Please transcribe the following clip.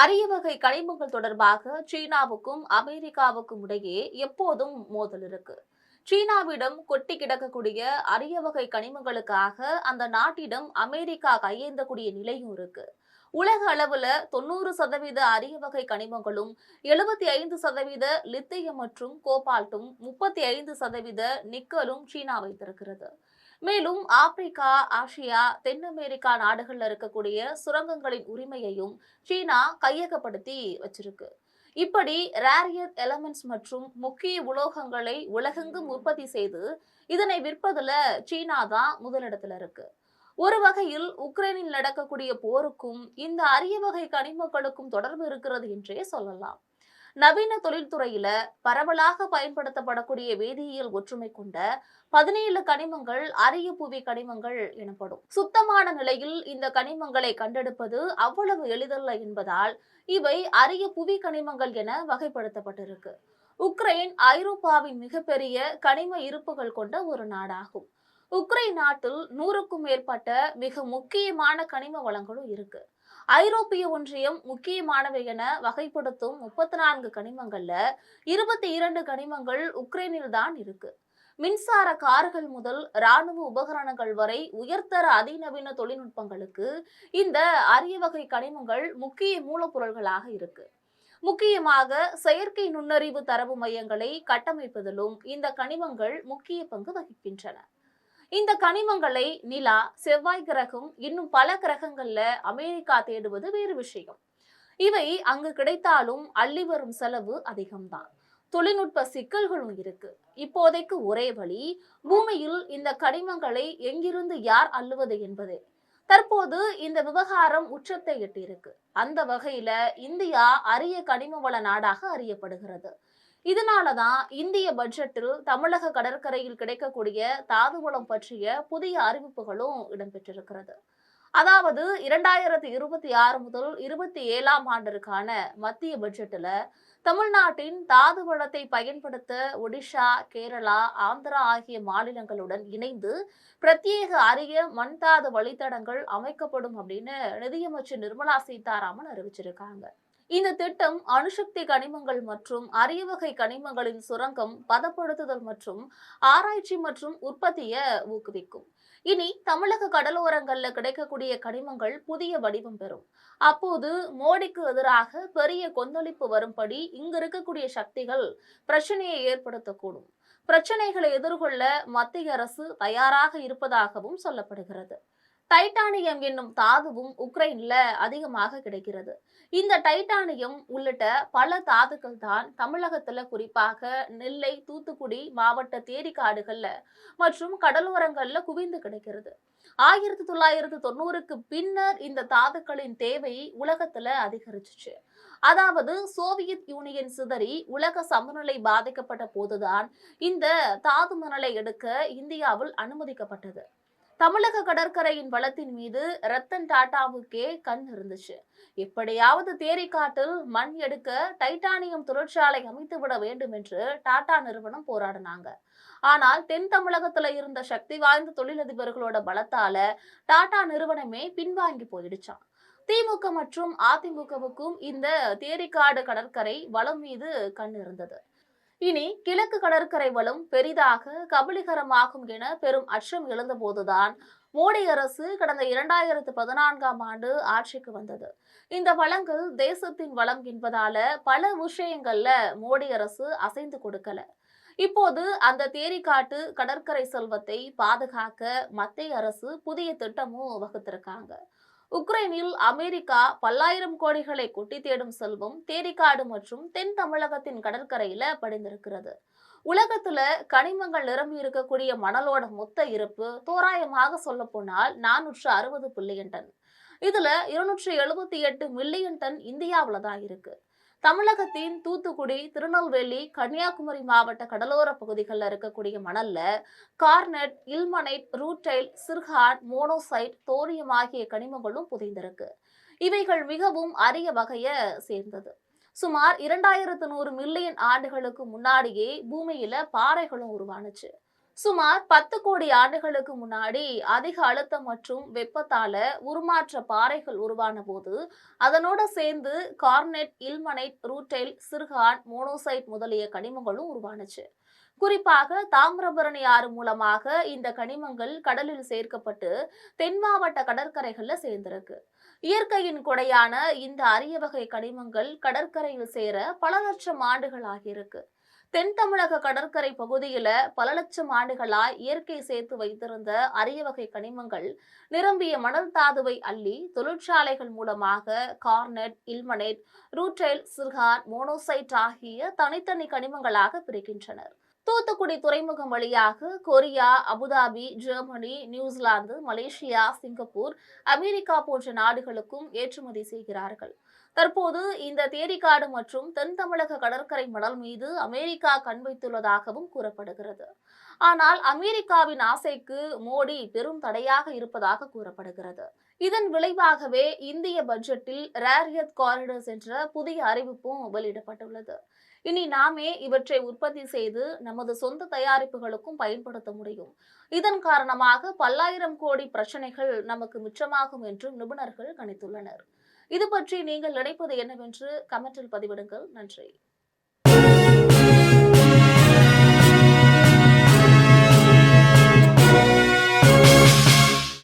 அரிய வகை கனிமங்கள் தொடர்பாக சீனாவுக்கும் அமெரிக்காவுக்கும் இடையே எப்போதும் மோதல் இருக்கு. சீனாவிடம் கொட்டி கிடக்கக்கூடிய அரிய வகை கனிமங்களுக்காக அந்த நாட்டிடம் அமெரிக்கா கையேந்தக்கூடிய நிலையும் இருக்கு. உலக அளவுல 90% அரிய வகை கனிமங்களும், 75% லித்தியம் மற்றும் கோபால்ட்டும், 35% நிக்கலும் சீனா வைத்திருக்கிறது. மேலும் ஆப்பிரிக்கா, ஆசியா, தென் அமெரிக்கா நாடுகள்ல இருக்கக்கூடிய சுரங்கங்களின் உரிமையையும் சீனா கையகப்படுத்தி வச்சிருக்கு. இப்படி ரேரியர் எலமெண்ட்ஸ் மற்றும் முக்கிய உலோகங்களை உலகெங்கும் உற்பத்தி செய்து இதனை விற்பதுல சீனா தான் முதலிடத்துல இருக்கு. ஒரு வகையில் உக்ரைனில் நடக்கக்கூடிய போருக்கும் இந்த அரிய வகை கனிமங்களுக்கும் தொடர்பு இருக்கிறது என்றே சொல்லலாம். நவீன தொழில்துறையில பரவலாக பயன்படுத்தப்படக்கூடிய வேதியியல் ஒற்றுமை கொண்ட 17 கனிமங்கள் அரிய புவி கனிமங்கள் எனப்படும். சுத்தமான நிலையில் இந்த கனிமங்களை கண்டெடுப்பது அவ்வளவு எளிதல்ல என்பதால் இவை அரிய புவி கனிமங்கள் என வகைப்படுத்தப்பட்டிருக்கு. உக்ரைன் ஐரோப்பாவின் மிகப்பெரிய கனிம இருப்புகள் கொண்ட ஒரு நாடாகும். உக்ரைன் நாட்டில் 100க்கும் மேற்பட்ட மிக முக்கியமான கனிம வளங்களும் இருக்கு. ஐரோப்பிய ஒன்றியம் முக்கியமானவை என வகைப்படுத்தும் 34 கனிமங்கள்ல 22 கனிமங்கள் உக்ரைனில் தான் இருக்கு. மின்சார கார்கள் முதல் இராணுவ உபகரணங்கள் வரை உயர்தர அதிநவீன தொழில்நுட்பங்களுக்கு இந்த அரிய வகை கனிமங்கள் முக்கிய மூலப்பொருள்களாக இருக்கு. முக்கியமாக செயற்கை நுண்ணறிவு தரவு மையங்களை கட்டமைப்பதிலும் இந்த கனிமங்கள் முக்கிய பங்கு வகிக்கின்றன. இந்த கனிமங்களை நிலா, செவ்வாய் கிரகம் இன்னும் பல கிரகங்கள்ல அமெரிக்கா தேடுவது வேறு விஷயம். இவை அங்கு கிடைத்தாலும் அள்ளி வரும் செலவு அதிகம்தான். தொழில்நுட்ப சிக்கல்களும் இருக்கு. இப்போதைக்கு ஒரே வழி, பூமியில் இந்த கனிமங்களை எங்கிருந்து யார் அள்ளுவது என்பதே. தற்போது இந்த விவகாரம் உச்சத்தை எட்டியிருக்கு. அந்த வகையில இந்தியா அரிய கனிம வள நாடாக அறியப்படுகிறது. இதனாலதான் இந்திய பட்ஜெட்டில் தமிழக கடற்கரையில் கிடைக்கக்கூடிய தாதுவளம் பற்றிய புதிய அறிவிப்புகளும் இடம்பெற்றிருக்கிறது. அதாவது 2026 முதல் 27ஆம் ஆண்டிற்கான மத்திய பட்ஜெட்டில் தமிழ்நாட்டின் தாது வளத்தை பயன்படுத்த ஒடிஷா, கேரளா, ஆந்திரா ஆகிய மாநிலங்களுடன் இணைந்து பிரத்யேக அரிய மண்தாது வழித்தடங்கள் அமைக்கப்படும் அப்படின்னு நிதியமைச்சர் நிர்மலா சீதாராமன் அறிவிச்சிருக்காங்க. இந்த திட்டம் அணுசக்தி கனிமங்கள் மற்றும் அரிய வகை கனிமங்களின் சுரங்கம், பதப்படுத்துதல் மற்றும் ஆராய்ச்சி மற்றும் உற்பத்தியை ஊக்குவிக்கும். இனி தமிழக கடலோரங்கள்ல கிடைக்கக்கூடிய கனிமங்கள் புதிய வடிவம் பெறும். அப்போது மோடிக்கு எதிராக பெரிய கொந்தளிப்பு வரும்படி இங்க இருக்கக்கூடிய சக்திகள் பிரச்சனையை ஏற்படுத்தக்கூடும். பிரச்சனைகளை எதிர்கொள்ள மத்திய அரசு தயாராக இருப்பதாகவும் சொல்லப்படுகிறது. டைட்டானியம் என்னும் தாதுவும் உக்ரைன்ல அதிகமாக கிடைக்கிறது. இந்த டைட்டானியம் உள்ளிட்ட பல தாதுக்கள் தான் தமிழகத்துல குறிப்பாக நெல்லை, தூத்துக்குடி மாவட்ட தேரிக்காடுகள்ல மற்றும் கடலோரங்கள்ல குவிந்து கிடைக்கிறது. 1990க்கு பின்னர் இந்த தாதுக்களின் தேவை உலகத்துல அதிகரிச்சுச்சு. அதாவது சோவியத் யூனியன் சிதறி உலக சமநிலை பாதிக்கப்பட்ட போதுதான் இந்த தாது மணலை எடுக்க இந்தியாவில் அனுமதிக்கப்பட்டது. தமிழக கடற்கரையின் வளத்தின் மீது ரத்தன் டாடாவுக்கே கண் இருந்துச்சு. எப்படியாவது தேரிக்காட்டில் மண் எடுக்க டைட்டானியம் தொழிற்சாலை அமைத்துவிட வேண்டும் என்று டாடா நிறுவனம் போராடினாங்க. ஆனால் தென் தமிழகத்துல இருந்த சக்தி வாய்ந்த தொழிலதிபர்களோட பலத்தால டாடா நிறுவனமே பின்வாங்கி போயிடுச்சான். திமுக மற்றும் அதிமுகவுக்கும் இந்த தேரிக்காடு கடற்கரை வளம் மீது கண் இருந்தது. இனி கிழக்கு கடற்கரை வளம் பெரிதாக கபலீகரமாகும் என பெரும் அச்சம் எழுந்தபோதுதான் மோடி அரசு கடந்த 2014ஆம் ஆண்டு ஆட்சிக்கு வந்தது. இந்த வளங்கள் தேசத்தின் வளம் என்பதால பல விஷயங்கள்ல மோடி அரசு அசைந்து கொடுக்கல. இப்போது அந்த தேரிக்காட்டு கடற்கரை செல்வத்தை பாதுகாக்க மத்திய அரசு புதிய திட்டமும் வகுத்திருக்காங்க. உக்ரைனில் அமெரிக்கா பல்லாயிரம் கோடிகளை கொட்டி தேடும் செல்வம் தேரிக்காடு மற்றும் தென் தமிழகத்தின் கடற்கரையில படிந்திருக்கிறது. உலகத்துல கனிமங்கள் நிரம்பி இருக்கக்கூடிய மணலோட மொத்த இருப்பு தோராயமாக சொல்ல போனால் 460 பில்லியன் டன். இதுல 278 மில்லியன் டன் இந்தியாவில தான் இருக்கு. தமிழகத்தின் தூத்துக்குடி, திருநெல்வேலி, கன்னியாகுமரி மாவட்ட கடலோர பகுதிகளில் இருக்கக்கூடிய மணல்ல garnet, ilmenite, rutile, zircon, monazite, thorium ஆகிய கனிமங்களும் புதைந்திருக்கு. இவைகள் மிகவும் அரிய வகையை சேர்ந்தது. சுமார் 2100 மில்லியன் ஆண்டுகளுக்கு முன்னாடியே பூமியில பாறைகளும் உருவானுச்சு. சுமார் 10 கோடி ஆண்டுகளுக்கு முன்னாடி அதிக அழுத்தம் மற்றும் வெப்பத்தால உருமாற்ற பாறைகள் உருவான போது அதனோட சேர்ந்து garnet, ilmenite, rutile, zircon, monazite முதலிய கனிமங்களும் உருவானுச்சு. குறிப்பாக தாமிரபரணி ஆறு மூலமாக இந்த கனிமங்கள் கடலில் சேர்க்கப்பட்டு தென் மாவட்ட கடற்கரைகள்ல சேர்ந்திருக்கு. இயற்கையின் கொடையான இந்த அரிய வகை கனிமங்கள் கடற்கரையில் சேர பல லட்சம் ஆண்டுகள் ஆகியிருக்கு. தென் தமிழக கடற்கரை பகுதியில பல லட்சம் ஆண்டுகளாய் இயற்கை சேர்த்து வைத்திருந்த அரிய வகை கனிமங்கள் நிரம்பிய மணல் தாதுவை அள்ளி தொழிற்சாலைகள் மூலமாக கார்னெட், இல்மனேட், ரூட்டைல், சிர்கான், மோனோசைட் ஆகிய தனித்தனி கனிமங்களாக பிரிக்கின்றனர். தூத்துக்குடி துறைமுகம் வழியாக Korea, Abu Dhabi, Germany, New Zealand, Malaysia, Singapore, America போன்ற நாடுகளுக்கும் ஏற்றுமதி செய்கிறார்கள். தற்போது இந்த தேரிக்காடு மற்றும் தென் தமிழக கடற்கரை மணல் மீது அமெரிக்கா கண் வைத்துள்ளதாகவும் கூறப்படுகிறது. ஆனால் அமெரிக்காவின் ஆசைக்கு மோடி பெரும் தடையாக இருப்பதாக கூறப்படுகிறது. இதன் விளைவாகவே இந்திய பட்ஜெட்டில் ரேர் எர்த் காரிடர்ஸ் என்ற புதிய அறிவிப்பும் வெளியிடப்பட்டுள்ளது. இனி நாமே இவற்றை உற்பத்தி செய்து நமது சொந்த தயாரிப்புகளுக்கும் பயன்படுத்த முடியும். இதன் காரணமாக பல்லாயிரம் கோடி பிரச்சனைகள் நமக்கு மிச்சமாகும் என்றும் நிபுணர்கள் கணித்துள்ளனர். இது பற்றி நீங்கள் நினைப்பது என்னவென்று கமெண்டில் பதிவிடுங்கள். நன்றி.